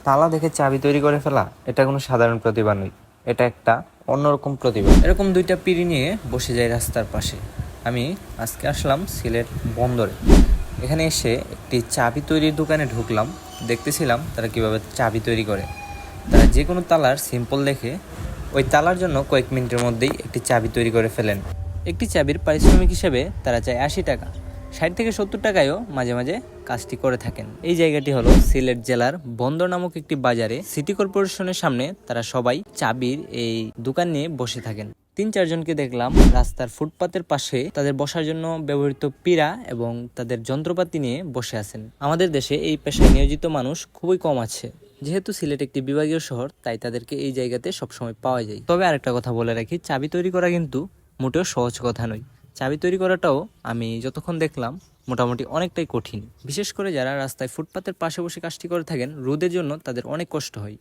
তালা দেখে চাবি তৈরি করে ফেলা এটা কোনো সাধারণ প্রতিভা নয়, এটা একটা অন্যরকম প্রতিভা। এরকম দুইটা পিঁড়ি নিয়ে বসে যায় রাস্তার পাশে। আমি আজকে আসলাম সিলেট বন্দরে। এখানে এসে একটি চাবি তৈরির দোকানে ঢুকলাম, দেখতেছিলাম তারা কিভাবে চাবি তৈরি করে। তারা যে কোনো তালার সিম্পল দেখে ওই তালার জন্য কয়েক মিনিটের মধ্যেই একটি চাবি তৈরি করে ফেলেন। একটি চাবির পারিশ্রমিক হিসেবে তারা চায় 80 টাকা, 60 থেকে 70 টাকায়ও মাঝে মাঝে কাজটি করে থাকেন। এই জায়গাটি হলো সিলেট জেলার বন্দর নামক একটি বাজারে। সিটি কর্পোরেশনের সামনে তারা সবাই চাবির এই দোকান নিয়ে বসে থাকেন। 3-4 জনকে দেখলাম রাস্তার ফুটপাতের পাশে তাদের বসার জন্য ব্যবহৃত পীড়া এবং তাদের যন্ত্রপাতি নিয়ে বসে আছেন। আমাদের দেশে এই পেশায় নিয়োজিত মানুষ খুবই কম আছে। যেহেতু সিলেট একটি বিভাগীয় শহর, তাই তাদেরকে এই জায়গাতে সবসময় পাওয়া যায়। তবে আরেকটা কথা বলে রাখি, চাবি তৈরি করা কিন্তু মোটেও সহজ কথা নয়। চাবি তৈরি করাটাও আমি যতক্ষণ দেখলাম মোটামুটি অনেকটাই কঠিন। বিশেষ করে যারা রাস্তায় ফুটপাতের পাশে বসে কাজটি করে থাকেন, রোদের জন্য তাদের অনেক কষ্ট হয়।